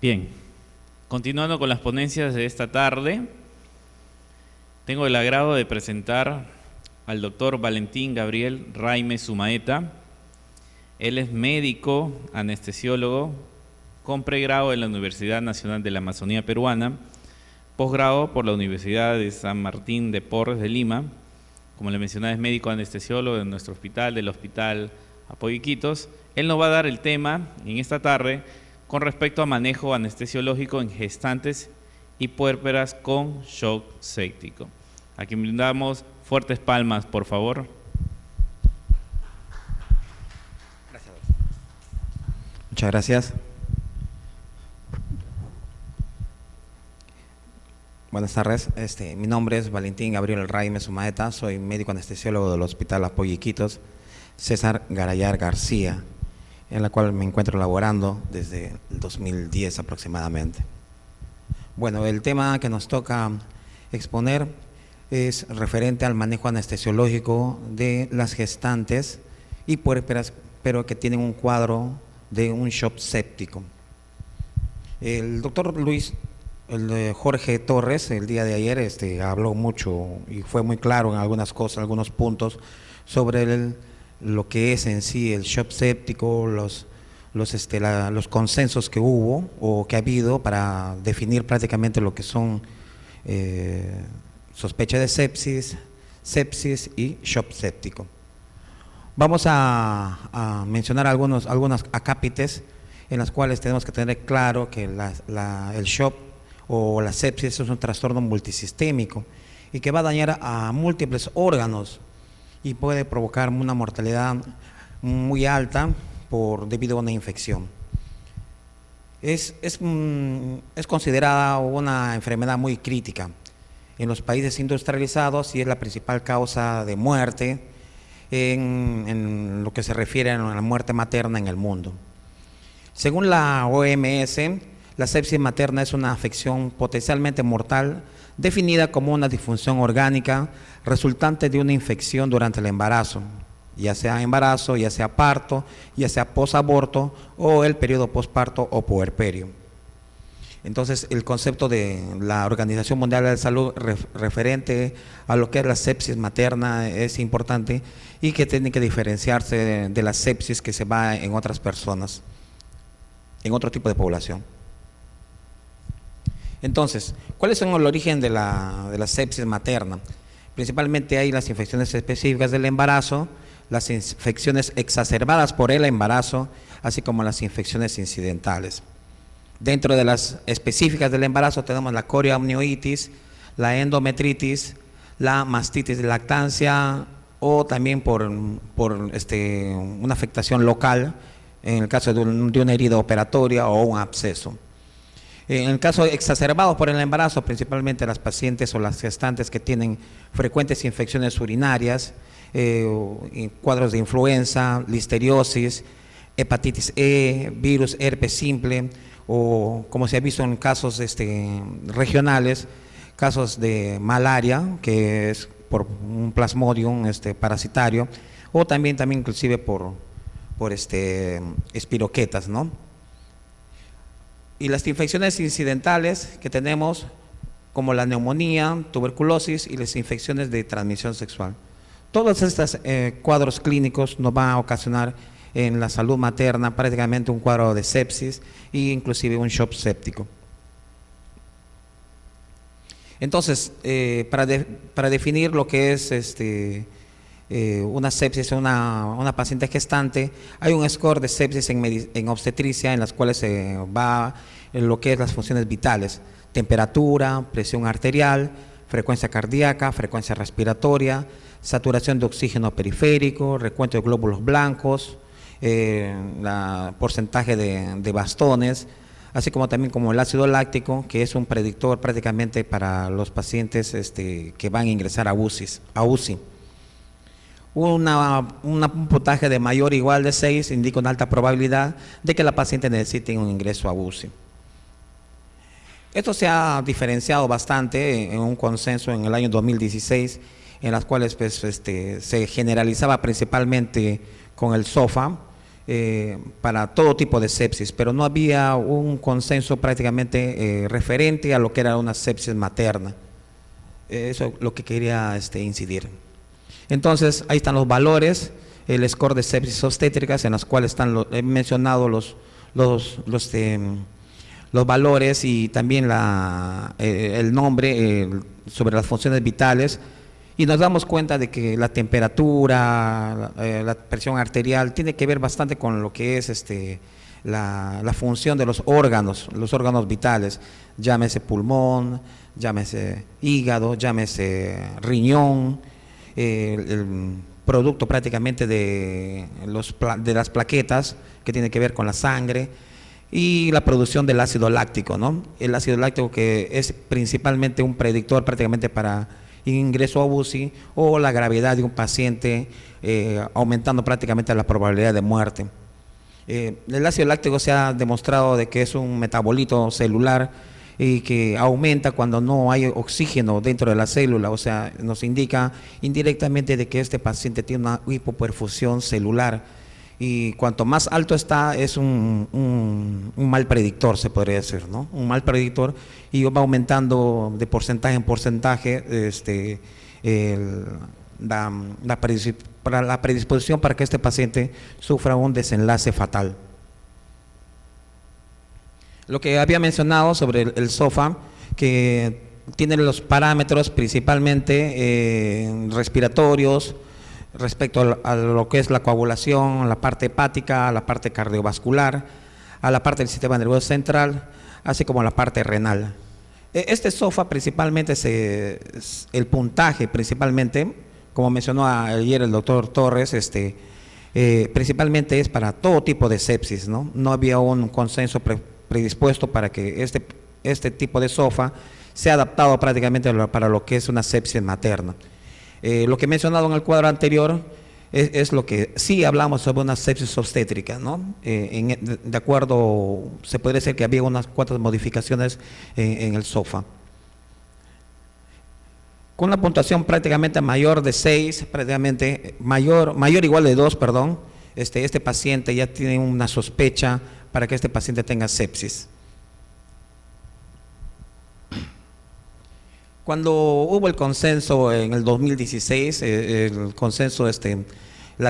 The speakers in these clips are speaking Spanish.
Bien, continuando con las ponencias de esta tarde, tengo el agrado de presentar al doctor Valentín Gabriel Raime Sumaeta. Él es médico anestesiólogo con pregrado en la Universidad Nacional de la Amazonía Peruana, posgrado por la Universidad de San Martín de Porres de Lima. Como le mencionaba, es médico anestesiólogo de nuestro hospital, del Hospital Apoyo Iquitos. Él nos va a dar el tema en esta tarde con respecto a manejo anestesiológico en gestantes y puérperas con shock séptico. A quien brindamos fuertes palmas, por favor. Gracias. Muchas gracias. Buenas tardes. Mi nombre es Valentín Gabriel Raime Sumaeta, soy médico anestesiólogo del Hospital Apoyo Iquitos, César Garayar García, en la cual me encuentro laborando desde el 2010 aproximadamente. Bueno, el tema que nos toca exponer es referente al manejo anestesiológico de las gestantes y puérperas, pero que tienen un cuadro de un shock séptico. El doctor Jorge Torres, el día de ayer, habló mucho y fue muy claro en algunas cosas, algunos puntos sobre lo que es en sí el shock séptico, los consensos que hubo o que ha habido para definir prácticamente lo que son sospecha de sepsis y shock séptico. Vamos a mencionar algunos acápites en las cuales tenemos que tener claro que el shock o la sepsis es un trastorno multisistémico y que va a dañar a múltiples órganos y puede provocar una mortalidad muy alta debido a una infección. Es considerada una enfermedad muy crítica en los países industrializados y es la principal causa de muerte en lo que se refiere a la muerte materna en el mundo. Según la OMS, la sepsis materna es una afección potencialmente mortal definida como una disfunción orgánica resultante de una infección durante el embarazo, ya sea embarazo, ya sea parto, ya sea posaborto o el periodo posparto o puerperio. Entonces, el concepto de la Organización Mundial de la Salud referente a lo que es la sepsis materna es importante y que tiene que diferenciarse de la sepsis que se va en otras personas, en otro tipo de población. Entonces, ¿cuáles son el origen de la sepsis materna? Principalmente hay las infecciones específicas del embarazo, las infecciones exacerbadas por el embarazo, así como las infecciones incidentales. Dentro de las específicas del embarazo tenemos la corioamnionitis, la endometritis, la mastitis de lactancia o también por una afectación local, en el caso de una herida operatoria o un absceso. En el caso exacerbado por el embarazo, principalmente las pacientes o las gestantes que tienen frecuentes infecciones urinarias, cuadros de influenza, listeriosis, hepatitis E, virus, herpes simple, o como se ha visto en casos regionales, casos de malaria, que es por un plasmodium parasitario, o también inclusive por espiroquetas, ¿no? Y las infecciones incidentales que tenemos, como la neumonía, tuberculosis y las infecciones de transmisión sexual. Todos estos cuadros clínicos nos van a ocasionar en la salud materna prácticamente un cuadro de sepsis e inclusive un shock séptico. Entonces, para definir lo que es una sepsis en una paciente gestante, hay un score de sepsis en obstetricia en las cuales se va en lo que es las funciones vitales: temperatura, presión arterial, frecuencia cardíaca, frecuencia respiratoria, saturación de oxígeno periférico, recuento de glóbulos blancos, porcentaje de bastones, así como también como el ácido láctico, que es un predictor prácticamente para los pacientes que van a ingresar a UCI. Un puntaje de mayor o igual de 6 indica una alta probabilidad de que la paciente necesite un ingreso a UCI. Esto se ha diferenciado bastante en un consenso en el año 2016, en las cuales se generalizaba principalmente con el SOFA, para todo tipo de sepsis, pero no había un consenso prácticamente referente a lo que era una sepsis materna. Eso es lo que quería incidir. Entonces, ahí están los valores, el score de sepsis obstétricas, en las cuales están he mencionado los valores y también el nombre sobre las funciones vitales, y nos damos cuenta de que la temperatura, la presión arterial tiene que ver bastante con lo que es la función de los órganos vitales, llámese pulmón, llámese hígado, llámese riñón, el producto prácticamente de las plaquetas que tiene que ver con la sangre, y la producción del ácido láctico, ¿no? El ácido láctico, que es principalmente un predictor prácticamente para ingreso a UCI o la gravedad de un paciente, aumentando prácticamente la probabilidad de muerte. El ácido láctico se ha demostrado de que es un metabolito celular y que aumenta cuando no hay oxígeno dentro de la célula, o sea, nos indica indirectamente de que este paciente tiene una hipoperfusión celular. Y cuanto más alto está, es un mal predictor, se podría decir, ¿no? Un mal predictor, y va aumentando de porcentaje en porcentaje la predisposición para que este paciente sufra un desenlace fatal. Lo que había mencionado sobre el SOFA, que tiene los parámetros principalmente respiratorios, respecto a lo que es la coagulación, la parte hepática, a la parte cardiovascular, a la parte del sistema nervioso central, así como a la parte renal. Este SOFA principalmente, el puntaje principalmente, como mencionó ayer el doctor Torres, principalmente es para todo tipo de sepsis, ¿no? No había un consenso predispuesto para que este tipo de SOFA sea adaptado prácticamente para lo que es una sepsis materna. Lo que he mencionado en el cuadro anterior es lo que sí hablamos sobre una sepsis obstétrica, ¿no? De acuerdo, se podría decir que había unas cuantas modificaciones en el SOFA. Con una puntuación prácticamente mayor de 6, prácticamente mayor igual de 2, perdón, este paciente ya tiene una sospecha para que este paciente tenga sepsis. Cuando hubo el consenso en el 2016, el consenso, el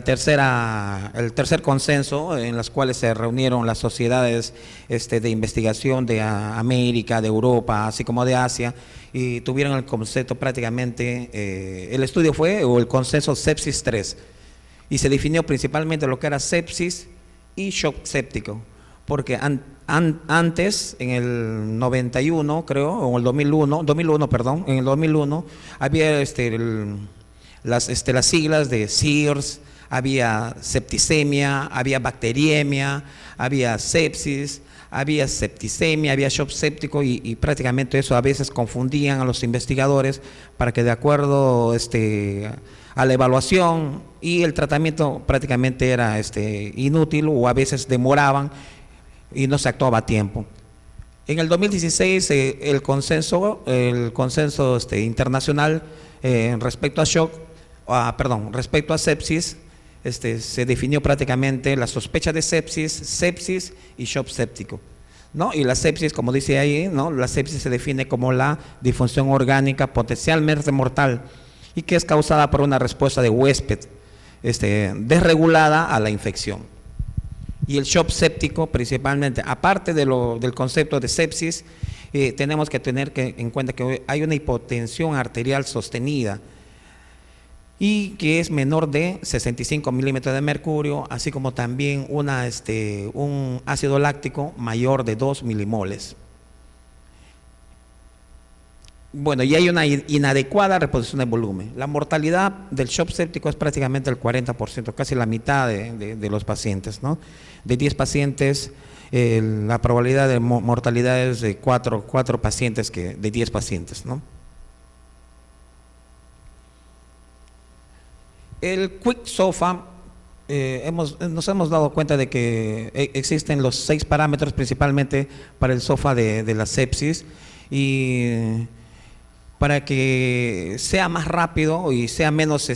tercer consenso, en las cuales se reunieron las sociedades de investigación de América, de Europa, así como de Asia, y tuvieron el concepto prácticamente, el estudio fue, o el consenso sepsis 3, y se definió principalmente lo que era sepsis y shock séptico, porque antes, en el 91, creo, o en el 2001, perdón, en el 2001, había las siglas de SIRS, había septicemia, había bacteriemia, había sepsis, había septicemia, había shock séptico, y prácticamente eso a veces confundían a los investigadores para que de acuerdo a la evaluación y el tratamiento prácticamente era inútil, o a veces demoraban y no se actuaba a tiempo. En el 2016 el consenso internacional respecto a sepsis, se definió prácticamente la sospecha de sepsis y shock séptico, ¿no? Y la sepsis, como dice ahí, ¿no? La sepsis se define como la disfunción orgánica potencialmente mortal y que es causada por una respuesta de huésped desregulada a la infección. Y el shock séptico, principalmente, aparte del concepto de sepsis, tenemos que tener en cuenta que hay una hipotensión arterial sostenida y que es menor de 65 milímetros de mercurio, así como también un ácido láctico mayor de 2 milimoles. Bueno, y hay una inadecuada reposición de volumen. La mortalidad del shock séptico es prácticamente el 40%, casi la mitad de los pacientes, ¿no? De 10 pacientes, la probabilidad de mortalidad es de 4 pacientes de 10 pacientes, ¿no? El Quick SOFA, nos hemos dado cuenta de que existen los 6 parámetros principalmente para el SOFA de la sepsis, y para que sea más rápido y sea menos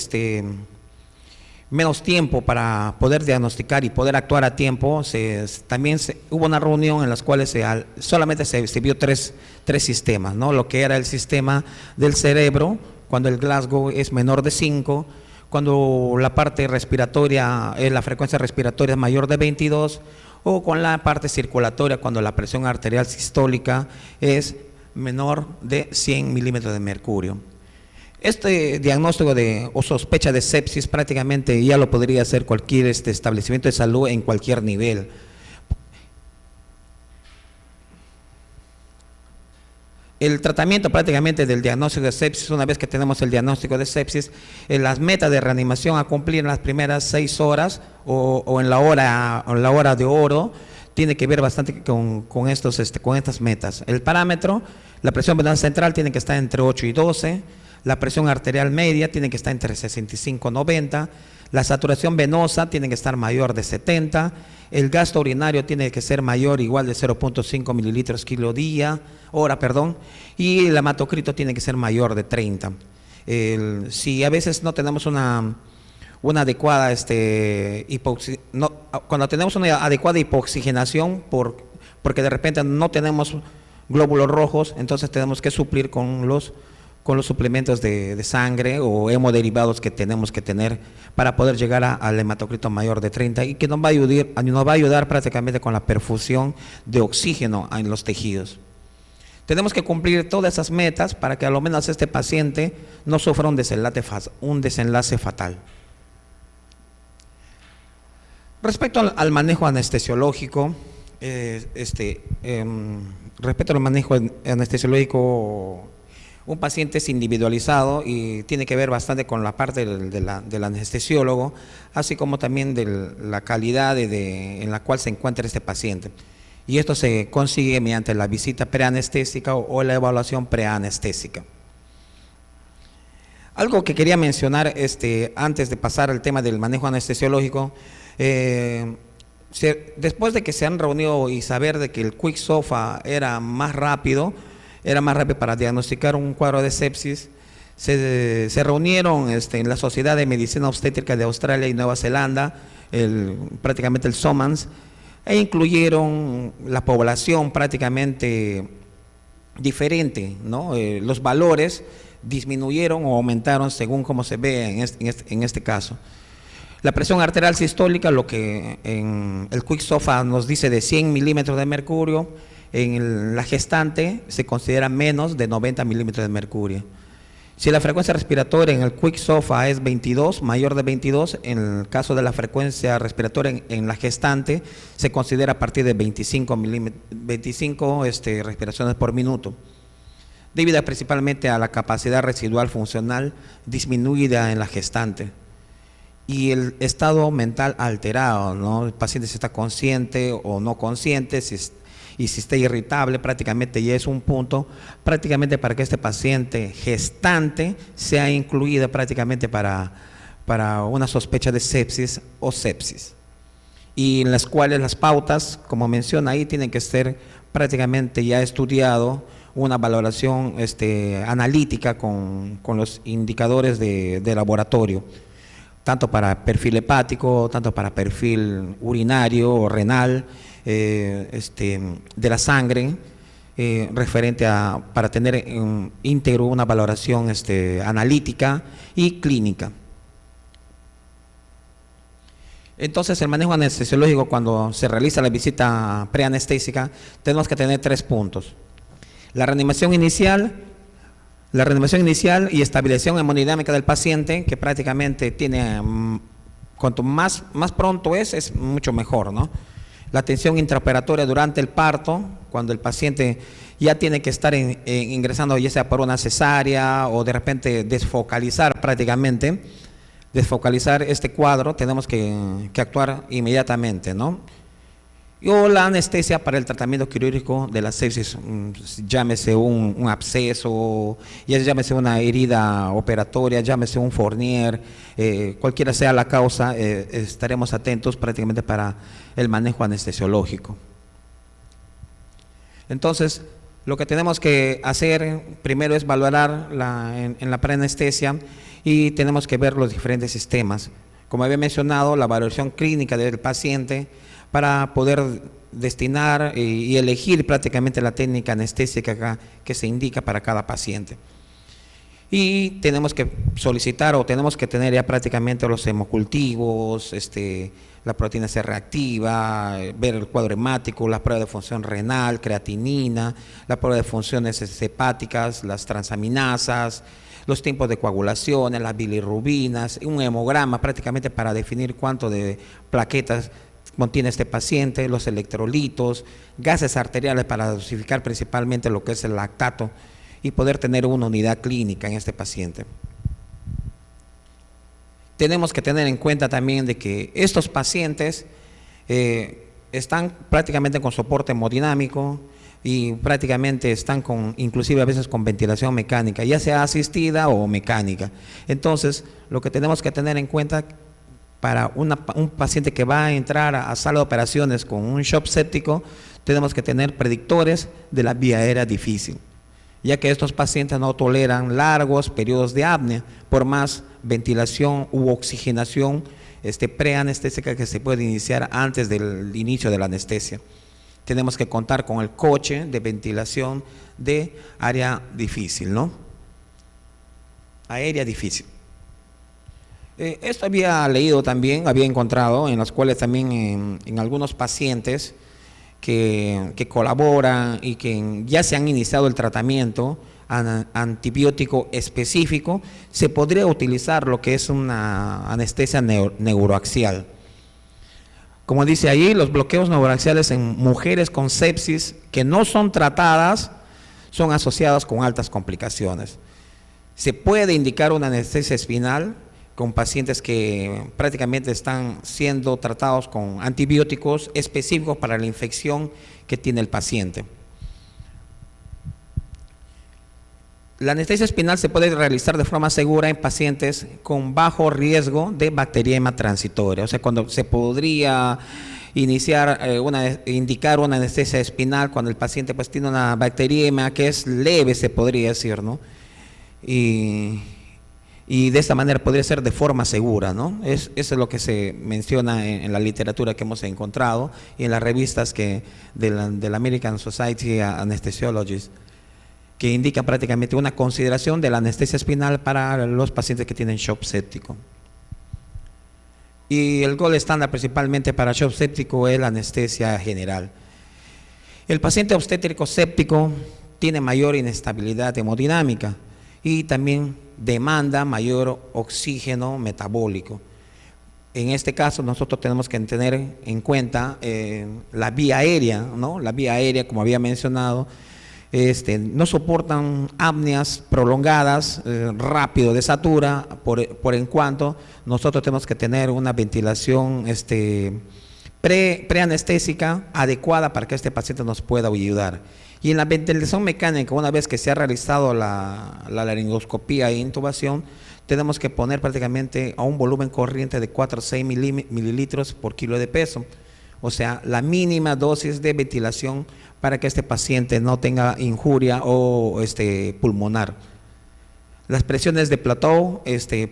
menos tiempo para poder diagnosticar y poder actuar a tiempo, hubo una reunión en las cuales solamente se vio tres sistemas, ¿no? Lo que era el sistema del cerebro, cuando el Glasgow es menor de 5, cuando la parte respiratoria, la frecuencia respiratoria es mayor de 22, o con la parte circulatoria, cuando la presión arterial sistólica es menor de 100 milímetros de mercurio. Este diagnóstico o sospecha de sepsis prácticamente ya lo podría hacer cualquier establecimiento de salud en cualquier nivel. El tratamiento prácticamente del diagnóstico de sepsis, una vez que tenemos el diagnóstico de sepsis, las metas de reanimación a cumplir en las primeras 6 horas o en la hora de oro, tiene que ver bastante con estas metas. El parámetro, la presión venosa central tiene que estar entre 8 y 12, la presión arterial media tiene que estar entre 65 y 90, la saturación venosa tiene que estar mayor de 70, el gasto urinario tiene que ser mayor o igual de 0.5 mililitros hora, y el hematocrito tiene que ser mayor de 30. Si a veces no tenemos una adecuada cuando tenemos una adecuada hipoxigenación porque de repente no tenemos glóbulos rojos, entonces tenemos que suplir con los suplementos de sangre o hemoderivados que tenemos que tener para poder llegar al hematocrito mayor de 30 y que nos va a ayudar prácticamente con la perfusión de oxígeno en los tejidos. Tenemos que cumplir todas esas metas para que a lo menos este paciente no sufra un desenlace fatal. Respecto al manejo anestesiológico, un paciente es individualizado y tiene que ver bastante con la parte del anestesiólogo, así como también de la calidad en la cual se encuentra este paciente. Y esto se consigue mediante la visita preanestésica o la evaluación preanestésica. Algo que quería mencionar antes de pasar al tema del manejo anestesiológico, después de que se han reunido y saber de que el Quick SOFA era más rápido para diagnosticar un cuadro de sepsis, se reunieron en la Sociedad de Medicina Obstétrica de Australia y Nueva Zelanda, prácticamente el SOMANS, e incluyeron la población prácticamente diferente, ¿no? Los valores disminuyeron o aumentaron según como se ve en este caso. La presión arterial sistólica, lo que en el Quick SOFA nos dice de 100 milímetros de mercurio, en la gestante se considera menos de 90 milímetros de mercurio. Si la frecuencia respiratoria en el Quick SOFA es 22, mayor de 22, en el caso de la frecuencia respiratoria en la gestante se considera a partir de 25 respiraciones por minuto, debido principalmente a la capacidad residual funcional disminuida en la gestante y el estado mental alterado, ¿no? El paciente si está consciente o no consciente, y si está irritable, prácticamente ya es un punto prácticamente para que este paciente gestante sea incluido prácticamente para una sospecha de sepsis o sepsis, y en las cuales las pautas, como menciona ahí, tienen que ser prácticamente ya estudiado una valoración analítica con los indicadores de laboratorio, tanto para perfil hepático, tanto para perfil urinario o renal, de la sangre, referente para tener íntegro una valoración analítica y clínica. Entonces, el manejo anestesiológico, cuando se realiza la visita preanestésica, tenemos que tener 3 puntos. La reanimación inicial y estabilización hemodinámica del paciente, que prácticamente tiene, cuanto más pronto es mucho mejor, ¿no? La atención intraoperatoria durante el parto, cuando el paciente ya tiene que estar ingresando, ya sea por una cesárea o de repente desfocalizar este cuadro, tenemos que actuar inmediatamente, ¿no? O la anestesia para el tratamiento quirúrgico de la sepsis, llámese un absceso, llámese una herida operatoria, llámese un Fournier, cualquiera sea la causa, estaremos atentos prácticamente para el manejo anestesiológico. Entonces, lo que tenemos que hacer primero es valorar en la preanestesia, y tenemos que ver los diferentes sistemas. como había mencionado, la valoración clínica del paciente para poder destinar y elegir prácticamente la técnica anestésica que se indica para cada paciente. Y tenemos que solicitar o tenemos que tener ya prácticamente los hemocultivos, la proteína C reactiva, ver el cuadro hemático, la prueba de función renal, creatinina, la prueba de funciones hepáticas, las transaminasas, los tiempos de coagulación, las bilirrubinas, un hemograma prácticamente para definir cuánto de plaquetas contiene este paciente, los electrolitos, gases arteriales para dosificar principalmente lo que es el lactato y poder tener una unidad clínica en este paciente. Tenemos que tener en cuenta también de que estos pacientes están prácticamente con soporte hemodinámico y prácticamente están inclusive a veces con ventilación mecánica, ya sea asistida o mecánica. Entonces, lo que tenemos que tener en cuenta para un paciente que va a entrar a sala de operaciones con un shock séptico, tenemos que tener predictores de la vía aérea difícil, ya que estos pacientes no toleran largos periodos de apnea, por más ventilación u oxigenación preanestésica que se puede iniciar antes del inicio de la anestesia. Tenemos que contar con el coche de ventilación de área difícil, ¿no? Aérea difícil. Esto había leído también, había encontrado, en las cuales también en algunos pacientes que colaboran y que ya se han iniciado el tratamiento antibiótico específico, se podría utilizar lo que es una anestesia neuroaxial. Como dice ahí, los bloqueos neuroaxiales en mujeres con sepsis que no son tratadas son asociados con altas complicaciones. Se puede indicar una anestesia espinal con pacientes que prácticamente están siendo tratados con antibióticos específicos para la infección que tiene el paciente. La anestesia espinal se puede realizar de forma segura en pacientes con bajo riesgo de bacteriema transitoria. O sea, cuando se podría iniciar, indicar una anestesia espinal cuando el paciente pues tiene una bacteriema que es leve, se podría decir, ¿no? Y de esta manera podría ser de forma segura, ¿no? Eso es lo que se menciona en la literatura que hemos encontrado y en las revistas de la American Society of Anesthesiologists, que indica prácticamente una consideración de la anestesia espinal para los pacientes que tienen shock séptico. Y el gold estándar principalmente para shock séptico es la anestesia general. El paciente obstétrico séptico tiene mayor inestabilidad hemodinámica y también demanda mayor oxígeno metabólico. En este caso nosotros tenemos que tener en cuenta la vía aérea, ¿no? La vía aérea, como había mencionado, no soportan apneas prolongadas, rápido de satura, por en cuanto nosotros tenemos que tener una ventilación preanestésica adecuada para que este paciente nos pueda ayudar. Y en la ventilación mecánica, una vez que se ha realizado la laringoscopía e intubación, tenemos que poner prácticamente a un volumen corriente de 4 a 6 mililitros por kilo de peso. O sea, la mínima dosis de ventilación para que este paciente no tenga injuria o pulmonar. Las presiones de plateau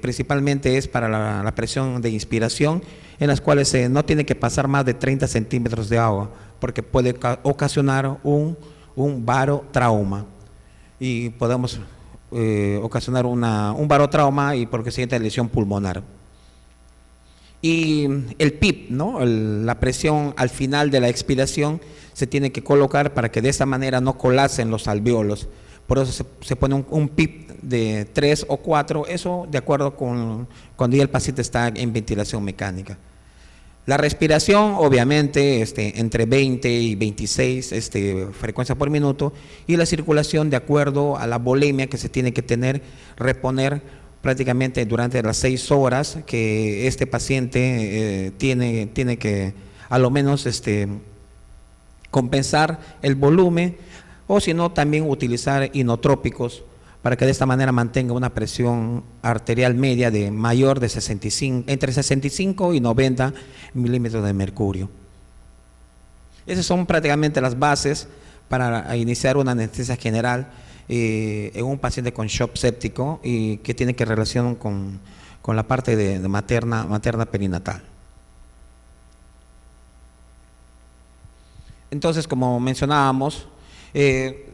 principalmente es para la presión de inspiración, en las cuales no tiene que pasar más de 30 centímetros de agua, porque puede ocasionar un barotrauma y podemos ocasionar un barotrauma y por consiguiente lesión pulmonar. Y el PIP, ¿no? La presión al final de la expiración se tiene que colocar para que de esta manera no colapsen los alvéolos. Por eso se pone un PIP de 3 o 4, eso de acuerdo con cuando ya el paciente está en ventilación mecánica. La respiración, obviamente, entre 20 y 26 frecuencias por minuto, y la circulación de acuerdo a la volemia que se tiene que tener, reponer prácticamente durante las 6 horas que este paciente tiene que a lo menos compensar el volumen, o si no también utilizar inotrópicos para que de esta manera mantenga una presión arterial media de mayor de entre 65 y 90 milímetros de mercurio. Esas son prácticamente las bases para iniciar una anestesia general en un paciente con shock séptico y que tiene que relación con con la parte de materna perinatal. Entonces, como mencionábamos,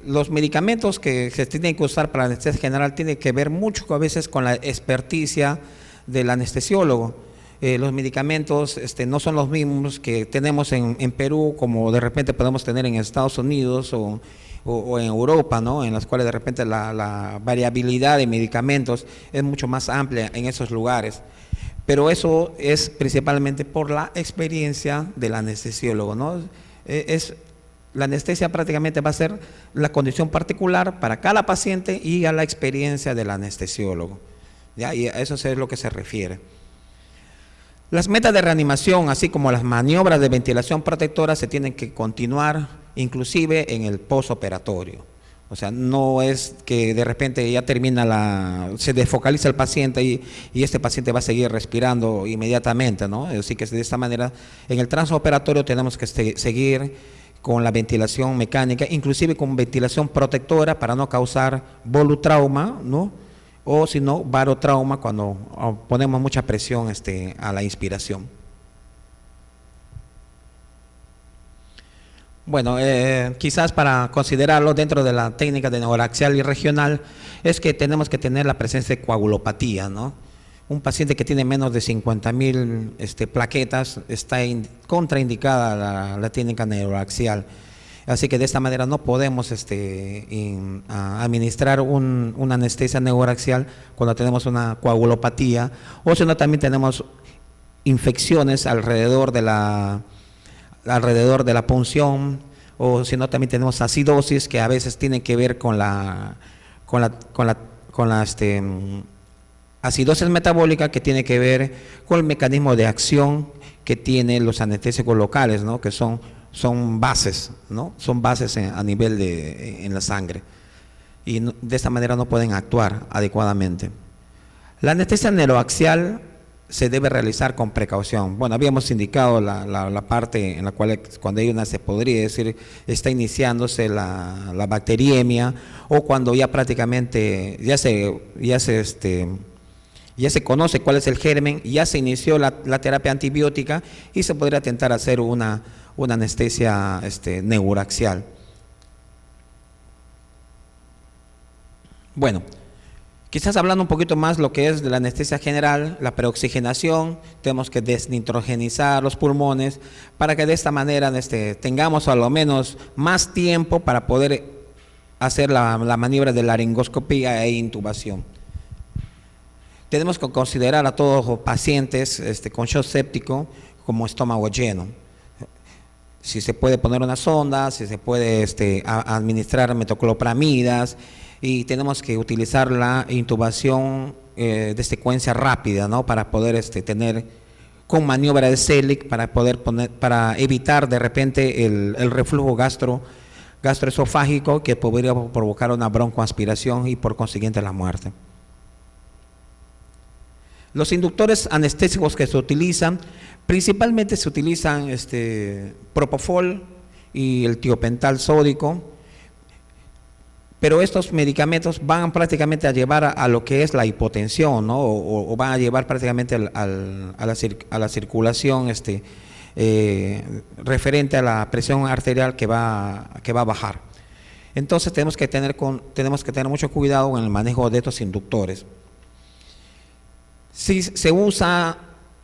los medicamentos que se tienen que usar para la anestesia general tienen que ver mucho a veces con la experticia del anestesiólogo. Los medicamentos no son los mismos que tenemos en Perú, como de repente podemos tener en Estados Unidos o en Europa, ¿no? En las cuales de repente la variabilidad de medicamentos es mucho más amplia en esos lugares. Pero eso es principalmente por la experiencia del anestesiólogo, ¿no? La anestesia prácticamente va a ser la condición particular para cada paciente y a la experiencia del anestesiólogo, ¿ya? Y a eso es lo que se refiere. Las metas de reanimación, así como las maniobras de ventilación protectora, se tienen que continuar inclusive en el postoperatorio. O sea, no es que de repente ya se desfocaliza el paciente y este paciente va a seguir respirando inmediatamente, ¿no? Así que de esta manera, en el transoperatorio tenemos que seguir con la ventilación mecánica, inclusive con ventilación protectora para no causar volutrauma, ¿no? O si no, barotrauma cuando ponemos mucha presión a la inspiración. Bueno, quizás para considerarlo dentro de la técnica de neuroaxial y regional es que tenemos que tener la presencia de coagulopatía, ¿no? Un paciente que tiene menos de 50,000 plaquetas está contraindicada la técnica neuroaxial. Así que de esta manera no podemos administrar una anestesia neuroaxial cuando tenemos una coagulopatía, o si no también tenemos infecciones alrededor de la punción, o si no también tenemos acidosis que a veces tienen que ver con la acidosis metabólica, que tiene que ver con el mecanismo de acción que tienen los anestésicos locales, ¿no? Que son bases, ¿no? Son bases a nivel en la sangre, y de esta manera no pueden actuar adecuadamente. La anestesia neuroaxial se debe realizar con precaución. Bueno, habíamos indicado la parte en la cual cuando hay se podría decir está iniciándose la bacteriemia, o cuando ya prácticamente ya se conoce cuál es el germen, ya se inició la terapia antibiótica y se podría intentar hacer una anestesia neuroaxial. Bueno, quizás hablando un poquito más lo que es de la anestesia general, la preoxigenación, tenemos que desnitrogenizar los pulmones para que de esta manera tengamos a lo menos más tiempo para poder hacer la maniobra de laringoscopía e intubación. Tenemos que considerar a todos los pacientes con shock séptico como estómago lleno. Si se puede poner una sonda, si se puede administrar metoclopramidas, y tenemos que utilizar la intubación de secuencia rápida, ¿no? Para poder tener con maniobra de Selig, para evitar de repente el reflujo gastroesofágico que podría provocar una broncoaspiración y por consiguiente la muerte. Los inductores anestésicos que se utilizan, principalmente se utilizan propofol y el tiopental sódico, pero estos medicamentos van prácticamente a llevar a lo que es la hipotensión, ¿no? O van a llevar prácticamente a la circulación referente a la presión arterial que va a bajar. Entonces tenemos que tener mucho cuidado en el manejo de estos inductores. Si se usa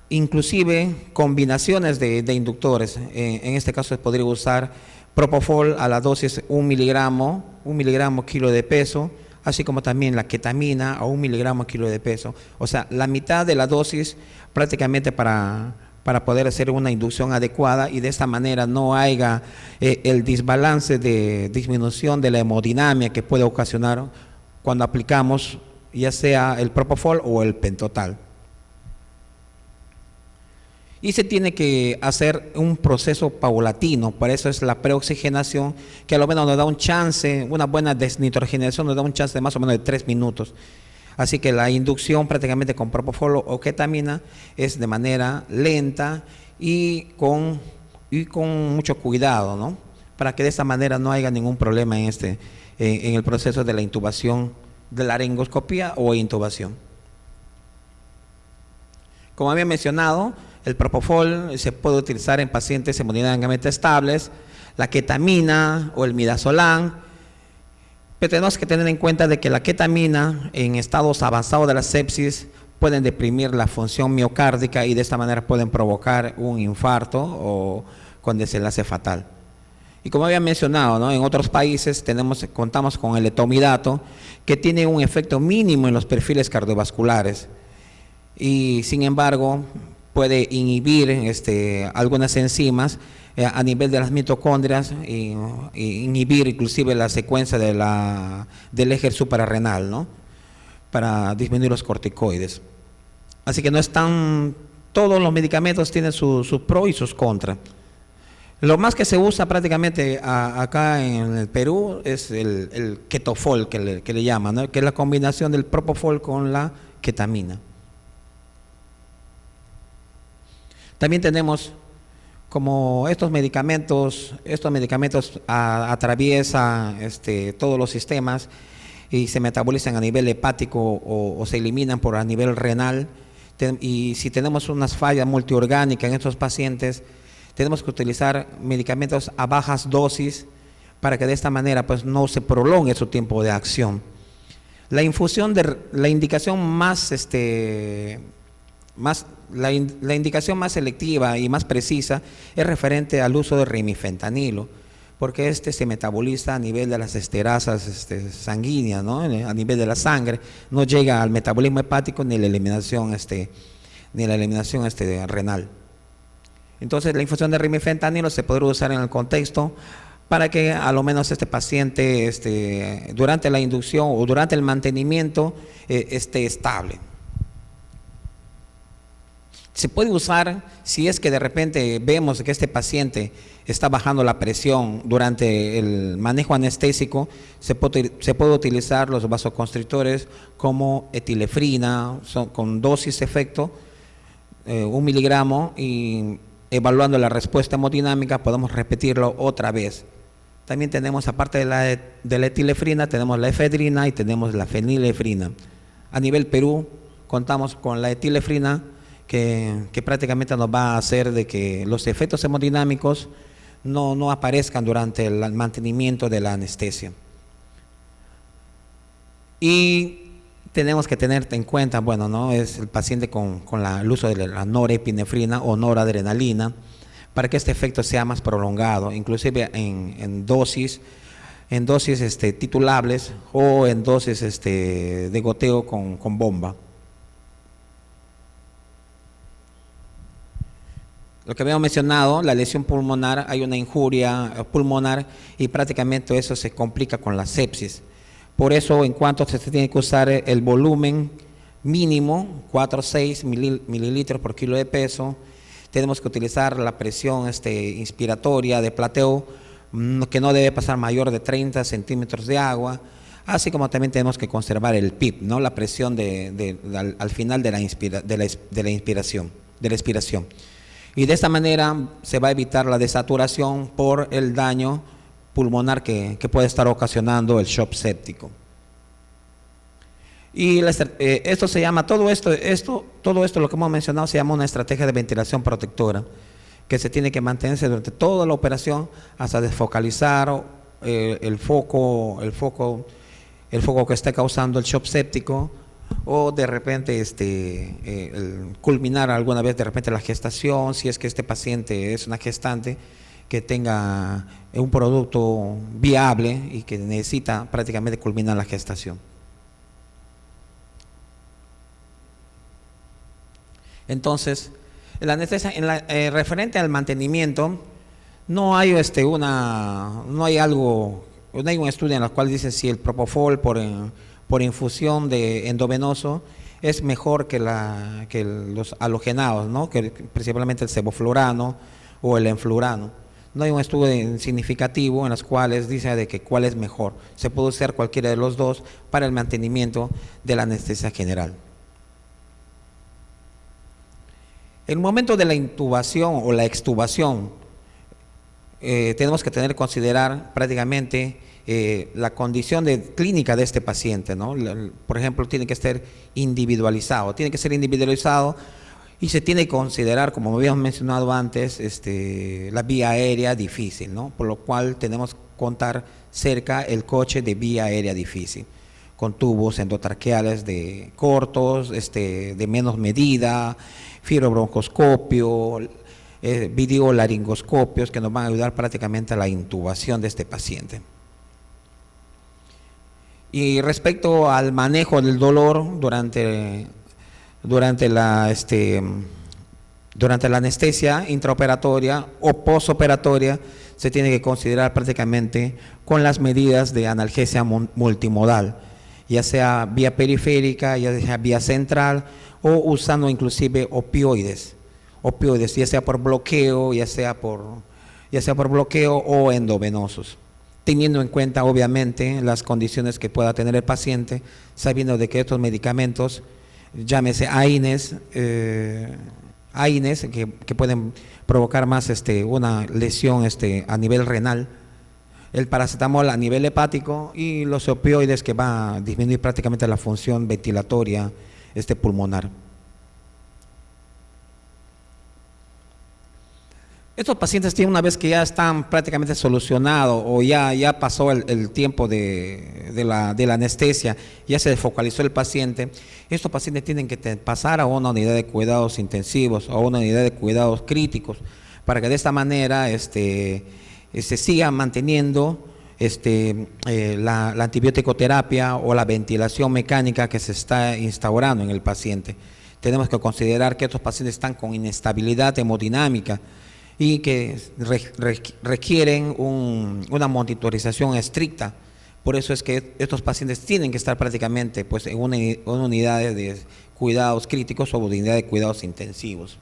inclusive combinaciones de inductores, en este caso se podría usar propofol a la dosis 1 miligramo kilo de peso, así como también la ketamina a 1 miligramo kilo de peso. O sea, la mitad de la dosis prácticamente para poder hacer una inducción adecuada, y de esta manera no haya el desbalance de disminución de la hemodinamia que puede ocasionar cuando aplicamos ya sea el propofol o el pentotal. Y se tiene que hacer un proceso paulatino, por eso es la preoxigenación, que a lo menos nos da un chance, una buena desnitrogenación nos da un chance de más o menos de 3 minutos. Así que la inducción prácticamente con propofol o ketamina es de manera lenta y con mucho cuidado, ¿no? Para que de esta manera no haya ningún problema en el proceso de la intubación, de la laringoscopía o intubación. Como había mencionado, el propofol se puede utilizar en pacientes hemodinámicamente estables, la ketamina o el midazolam. Pero tenemos que tener en cuenta de que la ketamina en estados avanzados de la sepsis pueden deprimir la función miocárdica y de esta manera pueden provocar un infarto o con desenlace fatal. Y como había mencionado, ¿no?, en otros países contamos con el etomidato, que tiene un efecto mínimo en los perfiles cardiovasculares y sin embargo puede inhibir algunas enzimas a nivel de las mitocondrias y inhibir inclusive la secuencia del eje suprarrenal, ¿no?, para disminuir los corticoides. Así que todos los medicamentos tienen sus pros y sus contras. Lo más que se usa prácticamente acá en el Perú es el ketofol, que le llaman, ¿no?, que es la combinación del propofol con la ketamina. También tenemos, como estos medicamentos atraviesan todos los sistemas y se metabolizan a nivel hepático o se eliminan a nivel renal, y si tenemos unas fallas multiorgánicas en estos pacientes, tenemos que utilizar medicamentos a bajas dosis para que de esta manera pues no se prolongue su tiempo de acción. La indicación más selectiva y más precisa es referente al uso de rimifentanilo, porque se metaboliza a nivel de las esterasas sanguíneas, ¿no?, a nivel de la sangre, no llega al metabolismo hepático ni la eliminación renal. Entonces la infusión de rimifentanilo se podría usar en el contexto para que a lo menos este paciente durante la inducción o durante el mantenimiento esté estable. Se puede usar si es que de repente vemos que este paciente está bajando la presión durante el manejo anestésico. Se puede utilizar los vasoconstrictores como etilefrina, con dosis efecto, 1 miligramo, y evaluando la respuesta hemodinámica podemos repetirlo otra vez. También tenemos, aparte de la etilefrina, tenemos la efedrina y tenemos la fenilefrina. A nivel Perú contamos con la etilefrina, que prácticamente nos va a hacer de que los efectos hemodinámicos no aparezcan durante el mantenimiento de la anestesia. Y tenemos que tener en cuenta, bueno, ¿no?, es el paciente con el uso de la norepinefrina o noradrenalina, para que este efecto sea más prolongado, inclusive en dosis titulables o en dosis de goteo con bomba. Lo que habíamos mencionado, la lesión pulmonar, hay una injuria pulmonar y prácticamente eso se complica con la sepsis. Por eso, en cuanto se tiene que usar el volumen mínimo, 4 o 6 mililitros por kilo de peso, tenemos que utilizar la presión inspiratoria de plateo, que no debe pasar mayor de 30 centímetros de agua, así como también tenemos que conservar el PIP, ¿no?, la presión al final de la expiración. Y de esta manera se va a evitar la desaturación por el daño pulmonar que puede estar ocasionando el shock séptico. Y esto se llama, todo esto lo que hemos mencionado se llama una estrategia de ventilación protectora, que se tiene que mantenerse durante toda la operación hasta desfocalizar el foco que está causando el shock séptico, o de repente culminar alguna vez de repente la gestación, si es que este paciente es una gestante que tenga un producto viable y que necesita prácticamente culminar la gestación. Entonces, la anestesia, referente al mantenimiento, no hay un estudio en el cual dice si el propofol por infusión de endovenoso es mejor que los halogenados, ¿no?, que principalmente el sevoflurano o el enflurano. No hay un estudio significativo en los cuales dice de que cuál es mejor. Se puede usar cualquiera de los dos para el mantenimiento de la anestesia general. En el momento de la intubación o la extubación, tenemos que considerar prácticamente la condición clínica de este paciente, ¿no? Por ejemplo, tiene que ser individualizado Y se tiene que considerar, como habíamos mencionado antes, la vía aérea difícil, ¿no? Por lo cual tenemos que contar cerca el coche de vía aérea difícil, con tubos endotraqueales de cortos, de menos medida, fibrobroncoscopio, videolaringoscopios que nos van a ayudar prácticamente a la intubación de este paciente. Y respecto al manejo del dolor durante la anestesia intraoperatoria o posoperatoria, se tiene que considerar prácticamente con las medidas de analgesia multimodal, ya sea vía periférica, ya sea vía central, o usando inclusive opioides, ya sea por bloqueo, ya sea por bloqueo o endovenosos, teniendo en cuenta obviamente las condiciones que pueda tener el paciente, sabiendo de que estos medicamentos, llámese AINES, que pueden provocar más una lesión a nivel renal, el paracetamol a nivel hepático y los opioides que va a disminuir prácticamente la función ventilatoria pulmonar. Estos pacientes tienen, una vez que ya están prácticamente solucionados o ya pasó el tiempo de la anestesia, ya se desfocalizó el paciente, estos pacientes tienen que pasar a una unidad de cuidados intensivos o a una unidad de cuidados críticos para que de esta manera se siga manteniendo la antibiótico-terapia o la ventilación mecánica que se está instaurando en el paciente. Tenemos que considerar que estos pacientes están con inestabilidad hemodinámica y que requieren una monitorización estricta. Por eso es que estos pacientes tienen que estar prácticamente pues, en una unidad de cuidados críticos o unidad de cuidados intensivos.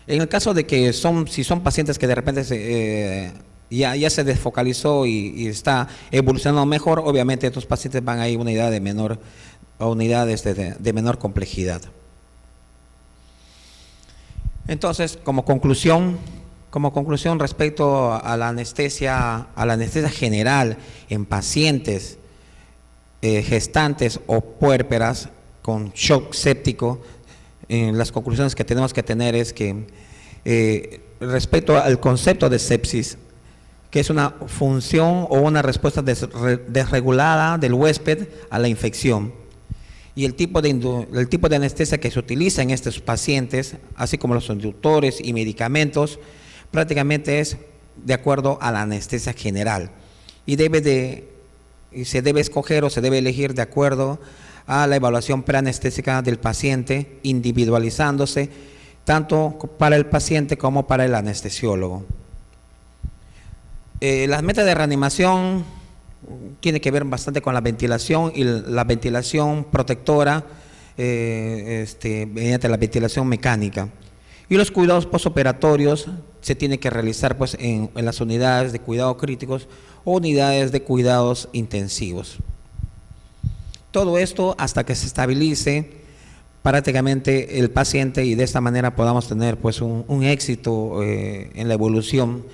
En el caso de que si son pacientes que de repente ya se desfocalizó y está evolucionando mejor, obviamente estos pacientes van a ir a unidades de menor complejidad. Entonces, como conclusión respecto a la anestesia general en pacientes gestantes o puérperas con shock séptico, las conclusiones que tenemos que tener es que respecto al concepto de sepsis, que es una función o una respuesta desregulada del huésped a la infección, y el tipo de anestesia que se utiliza en estos pacientes, así como los inductores y medicamentos, prácticamente es de acuerdo a la anestesia general y se debe escoger o se debe elegir de acuerdo a la evaluación preanestésica del paciente, individualizándose tanto para el paciente como para el anestesiólogo. Las metas de reanimación tiene que ver bastante con la ventilación y la ventilación protectora mediante la ventilación mecánica. Y los cuidados postoperatorios se tienen que realizar pues, en las unidades de cuidados críticos o unidades de cuidados intensivos. Todo esto hasta que se estabilice prácticamente el paciente y de esta manera podamos tener pues, un éxito en la evolución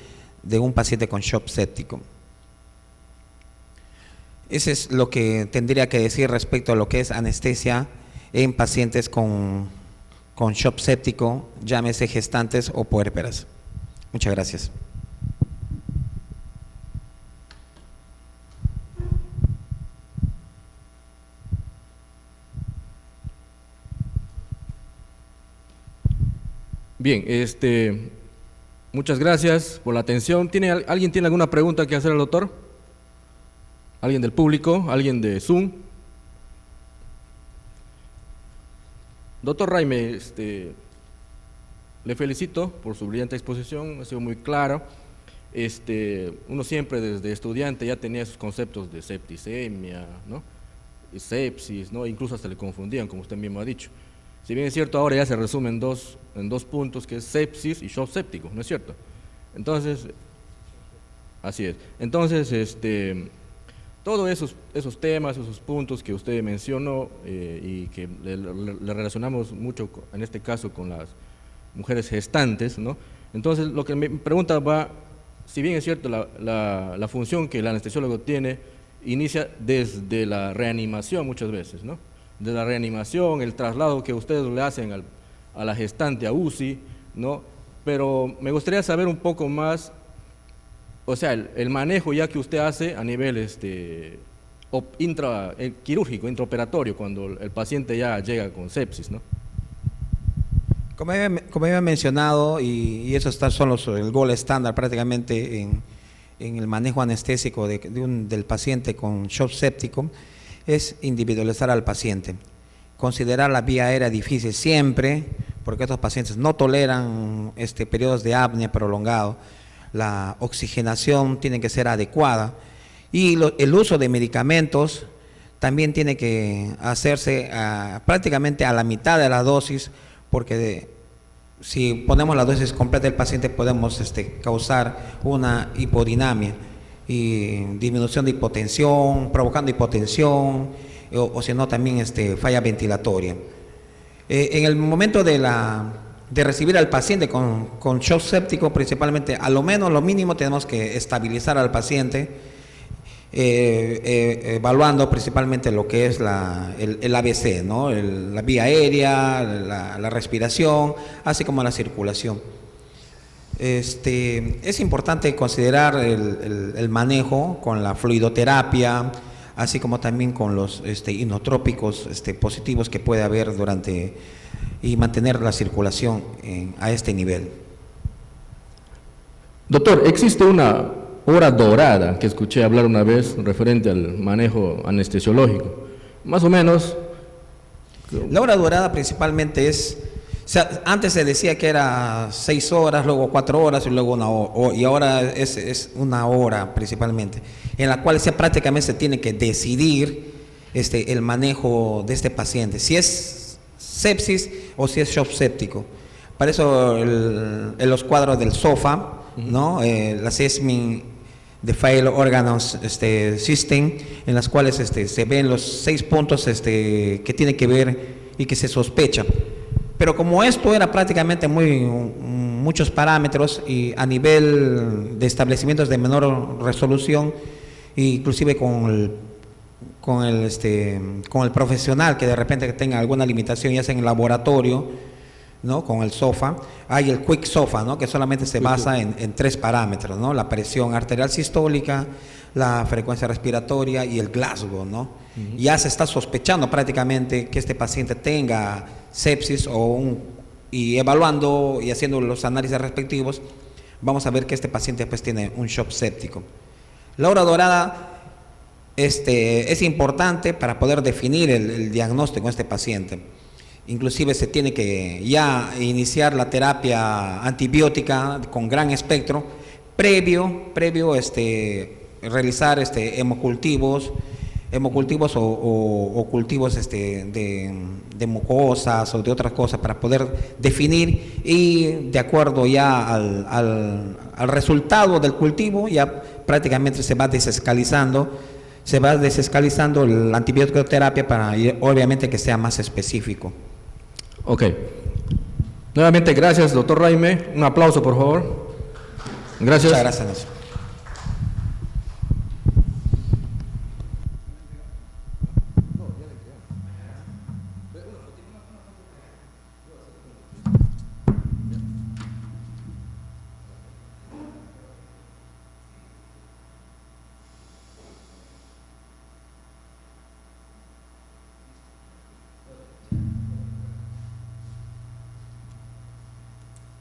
de un paciente con shock séptico. Eso es lo que tendría que decir respecto a lo que es anestesia en pacientes con shock séptico, llámese gestantes o puérperas. Muchas gracias. Bien, muchas gracias por la atención. ¿Alguien tiene alguna pregunta que hacer al doctor? ¿Alguien del público? ¿Alguien de Zoom? Doctor Raime, le felicito por su brillante exposición, ha sido muy claro. Uno siempre desde estudiante ya tenía esos conceptos de septicemia, ¿no? Y sepsis, ¿no? Incluso hasta le confundían, como usted mismo ha dicho. Si bien es cierto, ahora ya se resume en dos puntos, que es sepsis y shock séptico, ¿no es cierto? Entonces, así es. Entonces, todos esos temas, esos puntos que usted mencionó y que le relacionamos mucho, en este caso, con las mujeres gestantes, ¿no? Entonces, lo que me pregunta va, si bien es cierto, la función que el anestesiólogo tiene, inicia desde la reanimación muchas veces, ¿no? de la reanimación, el traslado que ustedes le hacen a la gestante a UCI, ¿no? Pero me gustaría saber un poco más, o sea, el manejo ya que usted hace a nivel quirúrgico, intraoperatorio, cuando el paciente ya llega con sepsis, ¿no? Como había mencionado, y eso son el gol estándar prácticamente en el manejo anestésico del paciente con shock séptico, es individualizar al paciente. Considerar la vía aérea difícil siempre, porque estos pacientes no toleran periodos de apnea prolongado. La oxigenación tiene que ser adecuada y el uso de medicamentos también tiene que hacerse prácticamente a la mitad de la dosis, porque si ponemos la dosis completa del paciente podemos causar una hipodinamia y disminución de hipotensión, provocando hipotensión o si no también falla ventilatoria. En el momento de recibir al paciente con shock séptico, principalmente, a lo mínimo tenemos que estabilizar al paciente, evaluando principalmente lo que es el ABC, ¿no? La vía aérea, la respiración, así como la circulación. Es importante considerar el manejo con la fluidoterapia, así como también con los inotrópicos positivos que puede haber y mantener la circulación a este nivel. Doctor, existe una hora dorada que escuché hablar una vez referente al manejo anestesiológico. Más o menos. La hora dorada principalmente antes se decía que era 6 horas, luego 4 horas y luego 1 hora, y ahora es 1 hora principalmente, en la cual prácticamente se tiene que decidir el manejo de este paciente, si es sepsis o si es shock séptico. Para eso en los cuadros del SOFA, ¿no? La Assessment de Failed Organs System, en las cuales se ven los 6 puntos que tiene que ver y que se sospecha. Pero como esto era prácticamente muchos parámetros y a nivel de establecimientos de menor resolución, inclusive con el profesional que de repente tenga alguna limitación, ya sea en el laboratorio, ¿no? Con el SOFA, hay el Quick SOFA, ¿no? Que solamente se basa en 3 parámetros, ¿no? La presión arterial sistólica, la frecuencia respiratoria y el Glasgow, ¿no? Ya se está sospechando prácticamente que este paciente tenga sepsis y evaluando y haciendo los análisis respectivos, vamos a ver que este paciente pues tiene un shock séptico. La hora dorada es importante para poder definir el diagnóstico de este paciente. Inclusive se tiene que ya iniciar la terapia antibiótica con gran espectro, previo realizar hemocultivos o cultivos de mucosas o de otras cosas para poder definir, y de acuerdo ya al resultado del cultivo ya prácticamente se va desescalizando la antibiótico-terapia para obviamente que sea más específico. Ok. Nuevamente gracias, doctor Raime. Un aplauso, por favor. Gracias. Muchas gracias.